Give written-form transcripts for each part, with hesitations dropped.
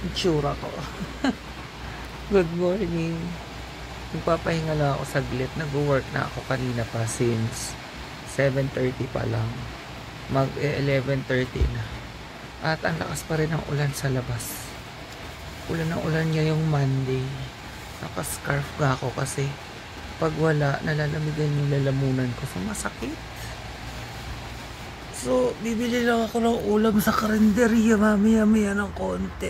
itsura ko. Good morning. Nagpapahinga lang ako saglit. Nag-work na ako kanina pa since 7:30 pa lang. Mag 11:30 na. At ang lakas pa rin ng ulan sa labas. Ulan ng ulan ngayong Monday. Naka-scarf nga ako kasi pag wala, nalalamigan yung lalamunan ko. So masakit. So, bibili lang ako ng ulam sa karinderya mamaya-maya ng konti.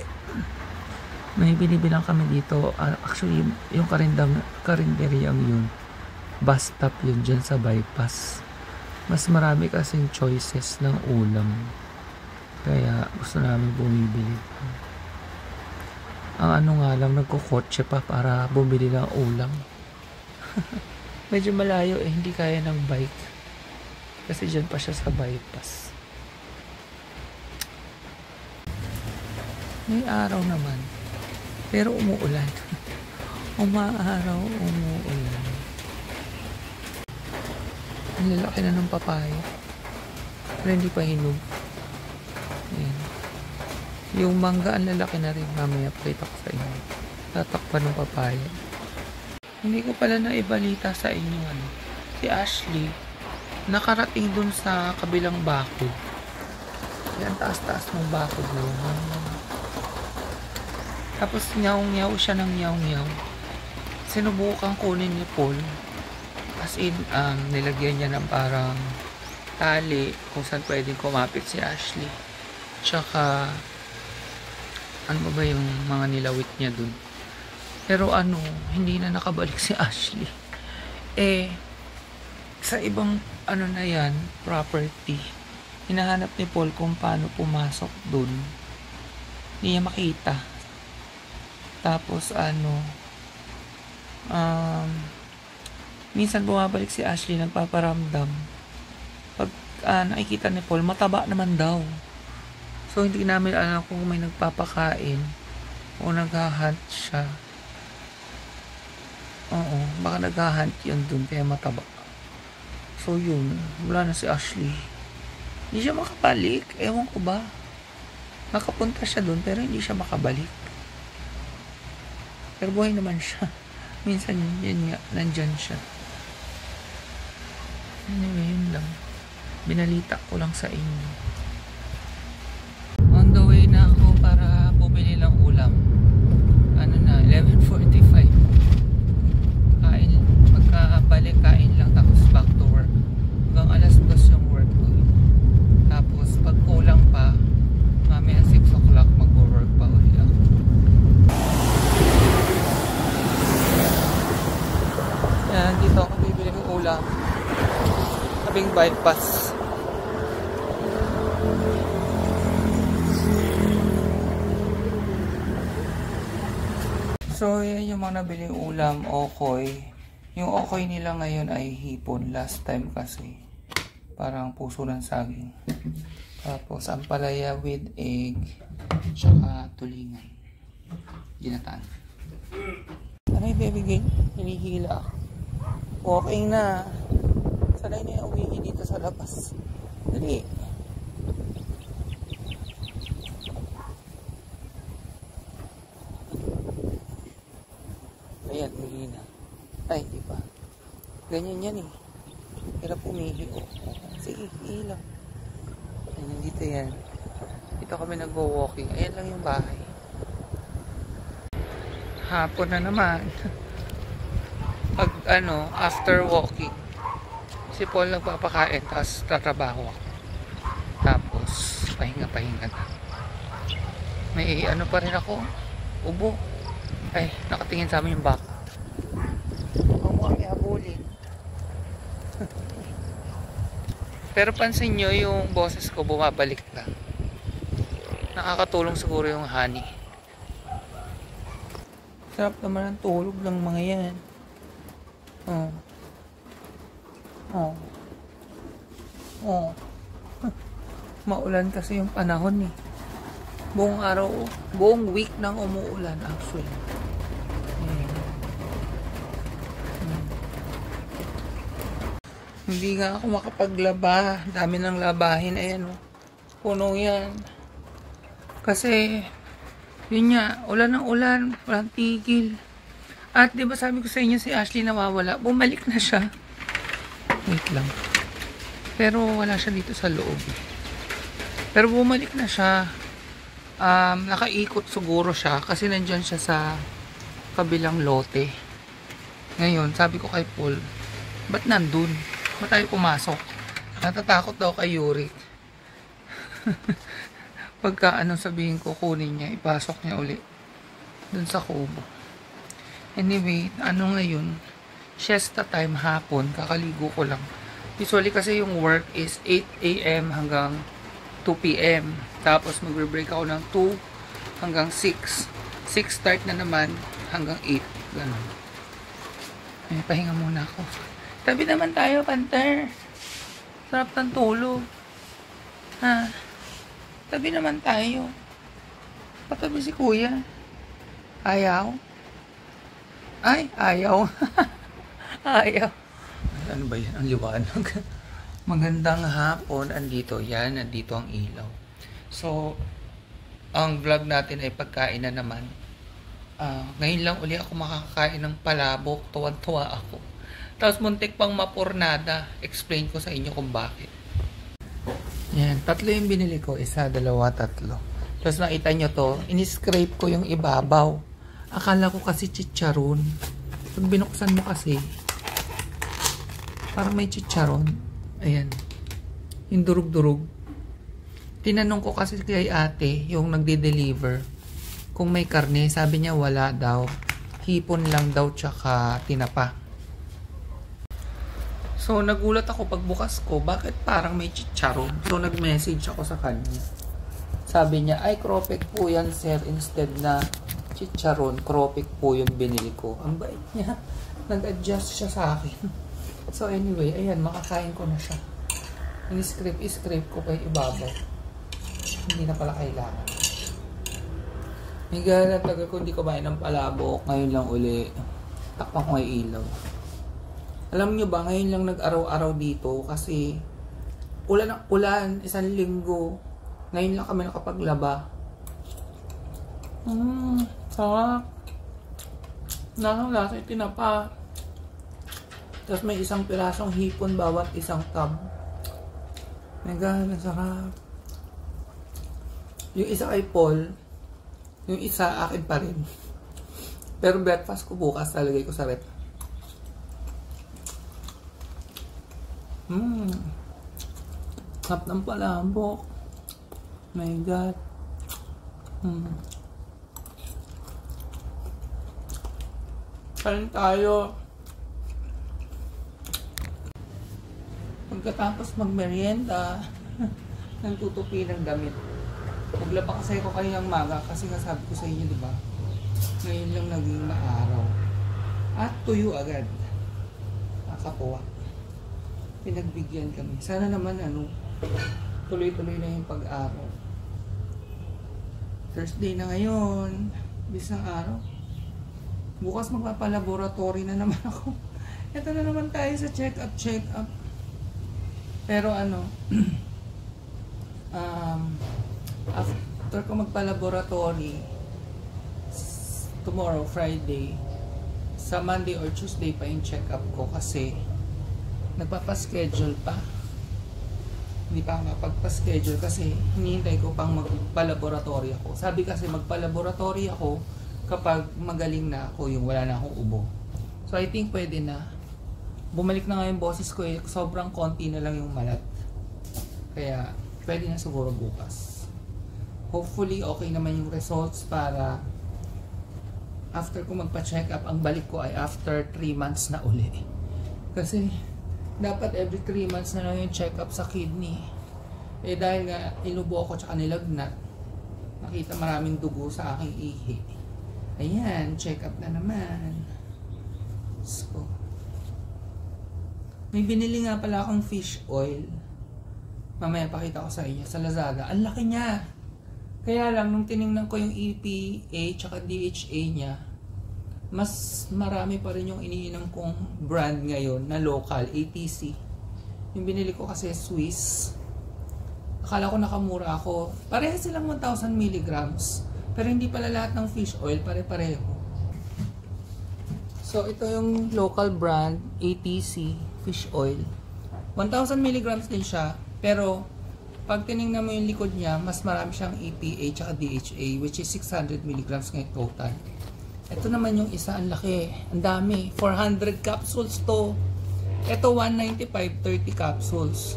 May binibilang kami dito. Actually, yung karinderyang yun, bus stop yun dyan sa bypass. Mas marami kasing choices ng ulam. Kaya gusto namin bumibili. Ang ano nga lang, nagkukotse pa para bumili ng ulam. Medyo malayo hindi kaya ng bike. Kasi dyan pa siya sa bypass. May araw naman. Pero umuulan. Umaaraw, umuulan. Ang lalaki na ng papaya. Pero hindi pa hinog. Ayan. Yung mangga, ang lalaki na rin. Mamaya pakita ko sa inyo. Tatakpan ng papaya. Hindi ko pala naibalita sa inyo. Si Ashley, nakarating dun sa kabilang bakod. Yan, taas-taas ng bakod yun. Tapos nyaw-nyaw siya ng nyaw-nyaw. Sinubukan kunin ni Paul. As in, nilagyan niya ng parang tali kung saan pwedeng kumapit si Ashley. Tsaka, ano ba yung mga nilawit niya dun? Pero hindi na nakabalik si Ashley. Sa ibang na yan, property, hinahanap ni Paul kung paano pumasok dun. Hindi niya makita. Tapos minsan bumabalik si Ashley, nagpaparamdam. Pag nakikita ni Paul, mataba naman daw. So hindi namin alam kung may nagpapakain o naghahunt siya. Oo, baka naghahunt yun dun kaya mataba. So yun, wala na si Ashley. Hindi siya makabalik. Ewan ko ba. Nakapunta siya dun pero hindi siya makabalik. Pero buhay naman siya. Minsan yun nga, nandyan siya. Anyway, yun lang. Binalita ko lang sa inyo. On the way na ako para bumili lang ulam. 11:45. Kain. Pagkabalik, kain lang. Tapos back to work. Hanggang alas 2 yung work ko. Tapos pag kulang pa, mamaya 6 o'clock mag-work pa ulit ako. Yan, dito ako bibili ng ulam. Tabing bypass. So, yan yung mga nabiling ulam, okoy. Yung okoy nila ngayon ay hipon. Last time kasi, parang puso ng saging. Tapos, ampalaya with egg, tsaka tulingan. Ginataan. Ano yung bibigay? Hinihila ako. Walking na. Sanay na yung uwihi dito sa labas. Dali. Ayan, uwihi na. Ay, di ba? Ganyan yan eh. Hirap umihi. Sige, ilang. Ayan, dito yan. Dito kami nag-walking. Ayan lang yung bahay. Hapon na naman. Pag after walking, si Paul nagpapakain, tapos tatrabaho ako. Tapos, pahinga-pahinga na. May pa rin ako. Ubo. Ay, nakatingin sa amin yung baka. Ang kami habulin. Pero pansin nyo, yung boses ko bumabalik na. Nakakatulong siguro yung honey. Sarap naman ang tulog ng mga yan. Maulan kasi yung panahon eh. Buong araw, buong week nang umuulan actually. Hindi nga ako makapaglaba. Dami ng labahin. Ayan puno yan. Kasi Yun nga, ulan ng ulan, walang tigil. At di ba sabi ko sa inyo si Ashley nawawala, bumalik na siya. Wait lang. Pero wala siya dito sa loob. Pero bumalik na siya. Nakaikot siguro siya kasi nandyan siya sa kabilang lote. Ngayon, sabi ko kay Paul, ba't nandun? Ba't tayo pumasok? Natatakot daw kay Yuri. Pagka anong sabihin ko, kunin niya, ipasok niya uli dun sa kubo. Anyway, ano ngayon, siesta time hapon, kakaligo ko lang. Usually kasi yung work is 8 AM hanggang 2 PM. Tapos magre-break ako ng 2 hanggang 6. 6 start na naman hanggang 8. Ganun. Ay, pahinga muna ako. Tabi naman tayo, Panther. Sarap ng tulog. Ha? Tabi naman tayo. Patabi si Kuya. Ayaw? Ay, ayaw. Ayaw. Ano ba yan? Ang liwanag. Magandang hapon. Andito yan. Andito ang ilaw. So, ang vlog natin ay pagkain na naman. Ngayon lang uli ako makakain ng palabok. Tuwan-tuwa ako. Tapos muntik pang mapurnada. Explain ko sa inyo kung bakit. Yan. 3 yung binili ko. 1, 2, 3. Tapos nakita nyo to. Iniscrape ko yung ibabaw. Akala ko kasi chicharon. Pag binuksan mo kasi, parang may chicharon. Ayan. Yung durug-durug. Tinanong ko kasi kay ate, yung nagde-deliver, kung may karne. Sabi niya wala daw. Hipon lang daw tsaka tinapa. So, nagulat ako pagbukas ko, bakit parang may chicharon? So, nag-message ako sa kanya. Sabi niya, ay, cropek po yan, sir. Instead na chicharon, cropek po yung binili ko. Ang bait niya. Nag-adjust siya sa akin. So, anyway, ayan, makakain ko na siya. Ini-scrape ko kay ibabaw. Hindi na pala kailangan. May gala taga ko, hindi ko bayan ng palabok. Ngayon lang uli. Takpan ko may ilaw. Alam nyo ba, ngayon lang nag-araw-araw dito kasi ulan ng ulan, 1 linggo. Ngayon lang kami nakapaglaba. Sarap. Lasa yung tinapa. Tapos may 1 pirasong hipon bawat 1 tab. Mega, sarap. Yung isa kay Paul, yung isa akin pa rin. Pero breakfast ko bukas, talagay ko sa rep. Sarap ng palabok. My God. Kain tayo. Pagkatapos magmerienda, nagtutupi ng damit. Naglaba kasi ako kanyang maga kasi nasabi ko sa inyo, diba? Ngayon lang naging maaraw. At tuyo agad. Nakapuwa. Pinagbigyan kami. Sana naman tuloy-tuloy na yung pag-araw. Thursday na ngayon. Bisang araw. Bukas magpapalaboratory na naman ako. Ito na naman tayo sa check-up. Pero after ko magpalaboratory, tomorrow, Friday, sa Monday or Tuesday pa yung check-up ko kasi nagpapaschedule pa. Hindi pa ako mapagpaschedule kasi hinihintay ko pang magpalaboratory ako. Sabi kasi magpalaboratory ako kapag magaling na ako, yung wala na akong ubo. So I think pwede na. Bumalik na nga yung boses ko eh. Sobrang konti na lang yung malat. Kaya pwede na siguro bukas. Hopefully okay naman yung results para after ko magpa-check up, ang balik ko ay after 3 months na uli. Kasi dapat every 3 months na lang yung check-up sa kidney. Eh dahil nga inubo ako tsaka nilagnat, nakita maraming dugo sa aking ihi. Ayan, check-up na naman. So, may binili nga pala akong fish oil. Mamaya pakita ko sa inyo sa Lazada. Ang laki niya. Kaya lang, nung tinignan ko yung EPA tsaka DHA niya, mas marami pa rin yung iniinom kong brand ngayon na local, ATC. Yung binili ko kasi Swiss. Akala ko nakamura ako. Parehas silang 1,000 milligrams. Pero hindi pala lahat ng fish oil pare-pareho. So, ito yung local brand, ATC fish oil. 1,000 mg din siya, pero pag tinignan mo yung likod niya, mas marami siyang EPA at DHA, which is 600 mg ngayon total. Ito naman yung isa, ang laki, ang dami, 400 capsules to. Ito 195, 30 capsules.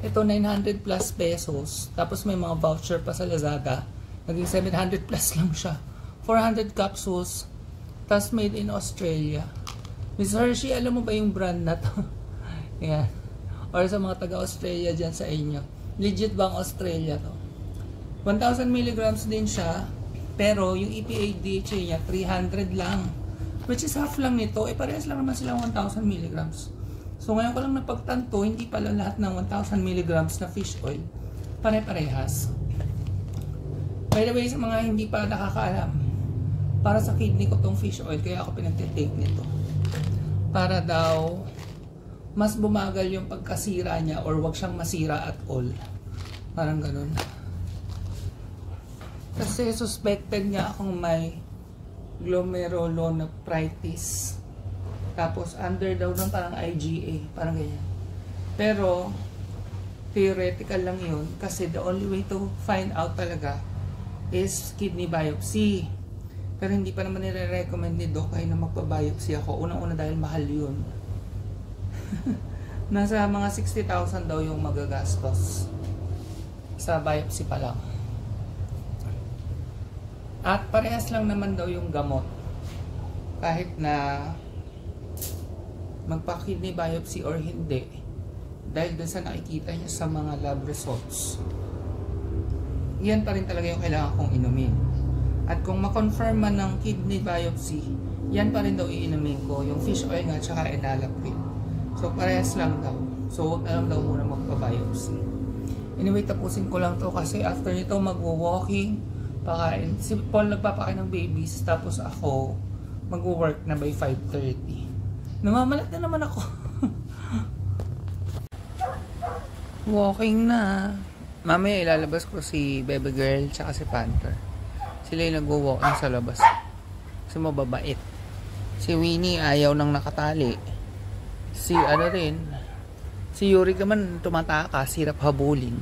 Ito 900 plus pesos. Tapos may mga voucher pa sa Lazada. Naging 700 plus lang siya. 400 capsules. Tapos made in Australia. Miss Hershey, alam mo ba yung brand na to? Yan. Or sa mga taga-Australia dyan sa inyo. Legit bang Australia to? 1,000 mg din siya. Pero yung EPA DHA niya 300 lang. Which is half lang nito. Parehas lang naman silang 1,000 mg. So ngayon ko lang napagtanto, hindi pala lahat ng 1,000 mg na fish oil pare-parehas. By the way, sa mga hindi pa nakakaalam, para sa kidney ko tong fish oil, kaya ako pinagtitake nito. Para daw mas bumagal yung pagkasira niya or wag siyang masira at all. Parang ganun. Kasi suspected niya akong may glomerulonephritis. Tapos under daw ng parang IgA, parang ganyan. Pero theoretical lang yun kasi the only way to find out talaga is kidney biopsy. Pero hindi pa naman nire-recommend ni Doc ay na magpa-biopsy ako. Unang-una dahil mahal yun. Nasa mga 60,000 daw yung magagastos sa biopsy pa lang. At parehas lang naman daw yung gamot. Kahit na magpa-kidney biopsy or hindi. Dahil dun sa nakikita niya sa mga lab results. Yan pa rin talaga yung kailangan kong inumin. At kung ma-confirm man ng kidney biopsy, yan pa rin daw iinumin ko. Yung fish oil nga, tsaka enalapril. So, parehas lang daw. So, huwag na lang daw muna magpa-biopsy. Anyway, tapusin ko lang to kasi after nito mag-walking, pakain. Si Paul nagpapakain ng babies, tapos ako mag-work na by 5:30. Namamalat na naman ako. Walking na. Mamaya ilalabas ko si Baby Girl tsaka si Panther. Sila yung nag-walking sa labas. Kasi mababait. Si Winnie ayaw nang nakatali. Si ano rin, si Yuri naman tumatakas, hirap habulin.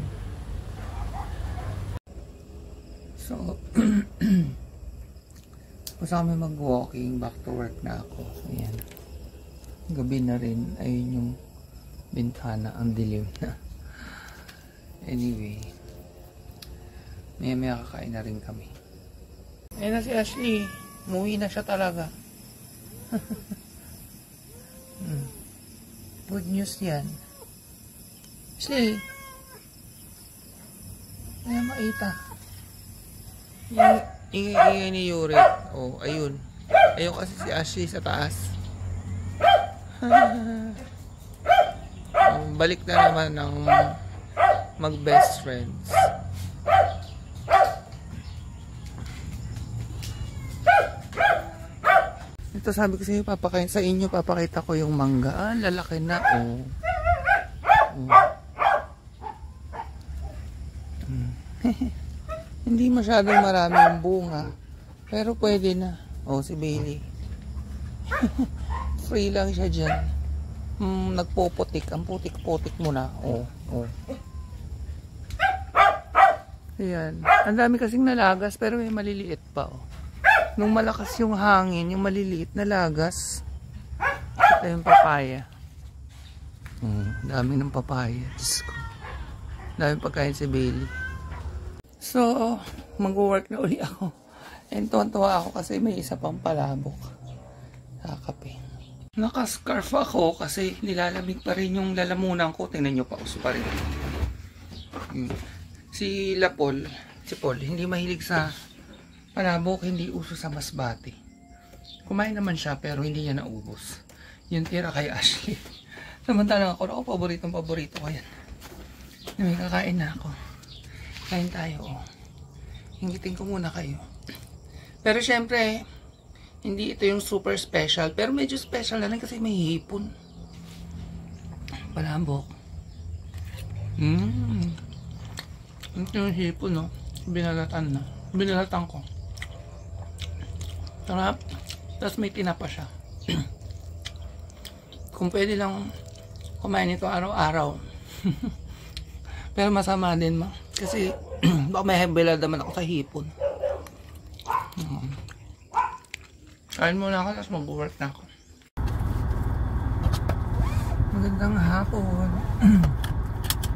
So, basta kami mag-walking, back to work na ako. Ayan. Gabi na rin, ayun yung bintana, ang dilim na. Anyway, may kakain na rin kami. Ayan na si Ashley, umuwi na siya talaga. Good news yan. Ashley, ayan makita. Yung ingay ni Yuri. Oh, ayun. Ayun kasi si Ashley sa taas. Balik na naman ng mag-best friends. Ito sabi ko sa inyo, papakita ko yung mangga. Ah, lalaki na. Oh. Hindi masyadong marami yung bunga. Pero pwede na. Oh, si Bailey. Free lang siya dyan. Nagpuputik. Ang putik-putik mo na. Oh, oh. Ayan. Ang dami kasing nalagas pero may maliliit pa. Oh. Nung malakas yung hangin, yung maliliit na lagas. Ito yung papaya. Dami ng papaya. Diyos ko. Dami pagkain si Bailey. So, mag-work na uli ako. And tuwan-tuwa ako kasi may isa pang palabok. Kakape. Naka-scarf ako kasi nilalamig pa rin yung lalamunan ko. Tingnan nyo pa, uso pa rin. Si Paul, hindi mahilig sa palabok, hindi uso sa masbate. Kumain naman siya pero hindi niya naubos. Yung tira kay Ashley. Samantalang ako paborito ko yan. May kakain na ako. Kain tayo, oh. Hingitin ko muna kayo. Pero syempre, hindi ito yung super special. Pero medyo special na rin kasi may hipon. Palambok. Ito yung hipon, no? Binalatan ko. Sarap. Tapos may tinapa siya. Kung pwede lang kumain ito araw-araw. Pero masama din kasi baka may hebela naman ako sa hipon. Kain muna ako tapos mag-work na ako. Magandang hapon.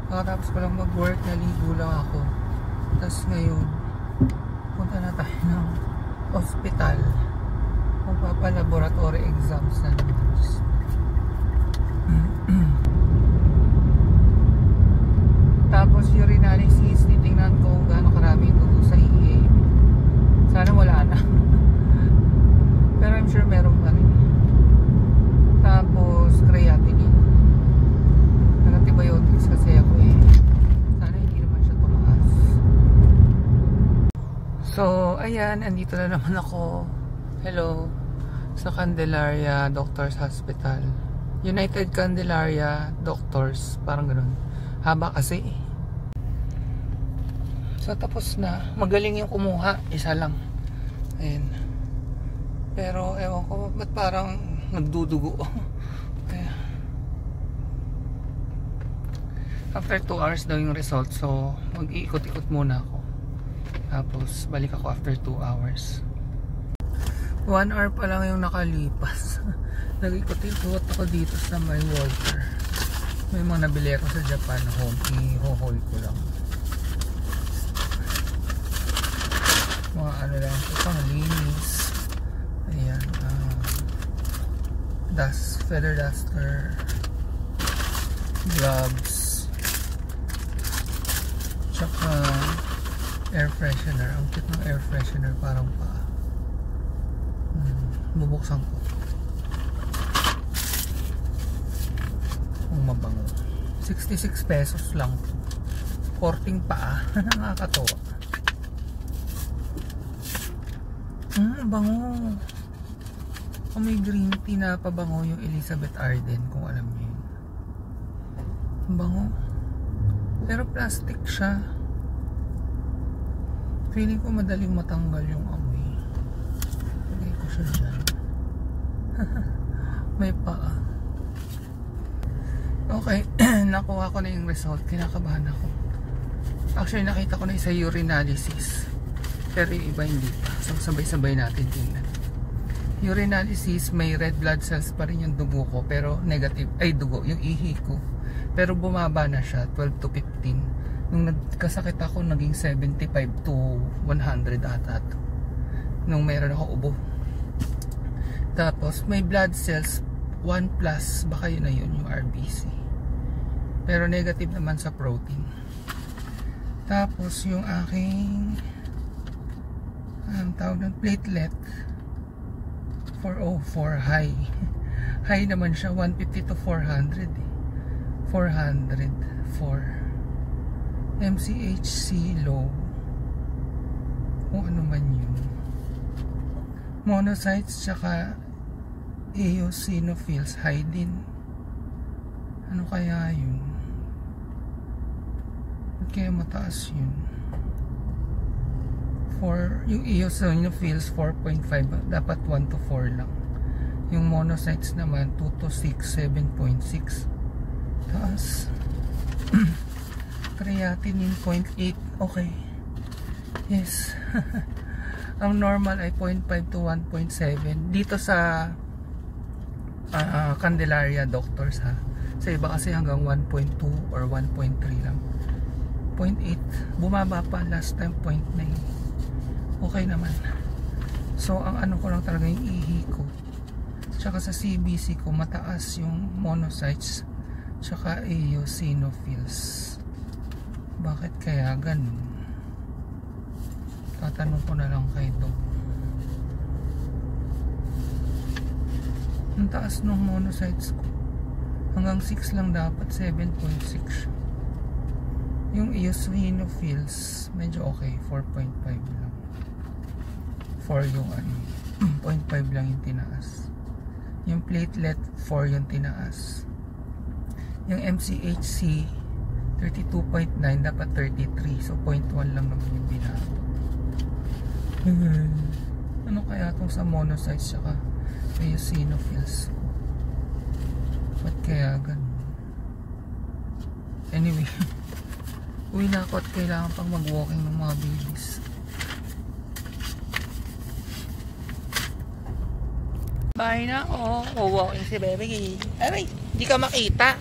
Pagkatapos ko lang mag-work, naligo lang ako. Tapos ngayon, punta na tayo ng hospital. Magpapa-laboratory exams na naman. Tapos urinalysis, titingnan ko kung gaano karami yung dugo sa EA. Sana wala na. Pero I'm sure meron pa rin. Tapos creatinine. Antibiotics kasi ako eh. Sana hindi naman siya tumaas. So, ayan, andito na naman ako. Hello. Sa Candelaria Doctors Hospital. United Candelaria Doctors. Parang ganun. Haba kasi. So, tapos na. Magaling yung kumuha. Isa lang. Ayan. Pero, ewan ko, ba't parang nagdudugo? Kaya, after 2 hours daw yung result. So, mag-iikot-ikot muna ako. Tapos, balik ako after 2 hours. 1 hour pa lang yung nakalipas. Nag-ikot-ikot ako dito sa may Walter. May mga nabili ako sa Japan home. I-haul ko lang. Mga ano lang ito, pang linis. Ayan. Feather duster. Gloves. Tsaka air freshener. Ang cute ng air freshener, parang pa. Bubuksan ko. Ang mabango. 66 pesos lang. Korting pa. Nakakatawa. Bango. May green tea na pabango yung Elizabeth Arden, kung alam niyo yun. Bango. Pero plastic siya. Feeling ko madaling matanggal yung amoy. Lagay ko siya dyan. May paa. Okay. Nakuha ko na yung result. Kinakabahan ako. Actually, nakita ko na isa urinalysis. Pero yung iba hindi pa. So, sabay-sabay natin tingnan. Urinalysis, may red blood cells pa rin yung dugo ko. Pero negative. Ay, dugo. Yung ihi ko. Pero bumaba na siya. 12 to 15. Nung nagkasakit ako, naging 75 to 100 ata. Nung meron ako ubo. Tapos, may blood cells 1+. Baka yun na yun, yung RBC. Pero negative naman sa protein. Tapos, yung aking tawag ng platelet 404 high. High naman siya, 150 to 400 eh. 404. MCHC low. Kung ano man yun. Monocytes tsaka eosinophils high din. Ano kaya yun? Kaya mataas yun. Yung eosinophils 4.5, dapat 1 to 4 lang. Yung monocytes naman 2 to 6, 7.6. Taas. Creatinine 0.8. Okay. Yes. Ang normal ay 0.5 to 1.7 dito sa Candelaria Doctors ha. Sa iba kasi hanggang 1.2 or 1.3 lang. 0.8. Bumaba pa last time 0.9. Okay naman. So ang ano ko lang talaga yung ihi ko. Tsaka sa CBC ko mataas yung monocytes tsaka eosinophils. Bakit kaya ganun? Tatanong ko na lang kay Doc. Ang taas ng monocytes ko. Hanggang 6 lang dapat, 7.6. Yung eosinophils medyo okay, 4.5 lang. 4 yung ano, 0.5 lang yung tinaas. Yung platelet 4 yung tinaas. Yung MCHC 32.9 dapat 33, so 0.1 lang naman yung binago. Ano kaya kaya itong sa monocytes saka eosinophils. Ba't kaya ganun? Anyway, uwi na ako at kailangan pang mag-walking ng mga babies. Bahay na ako. Walking si baby. Aray, di ka makita.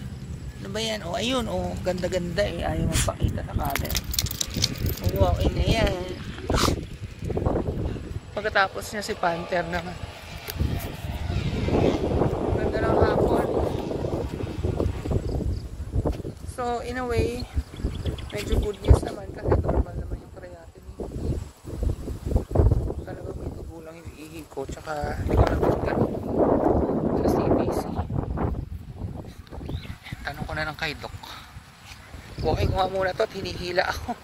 Ano ba yan? Ayun, ganda-ganda eh. Ayaw magpakita sa camera. Walking na yan. Pagkatapos niya si Panther naman. Ganda ng hapon. So, in a way, medyo good news naman kasi normal naman yung creatinine. Talagang may tugulang yung ihi ko. Tsaka, hindi ko naman ganun sa CBC. Tanong ko na lang kay Doc. Walking ko nga muna to at hinihila ako.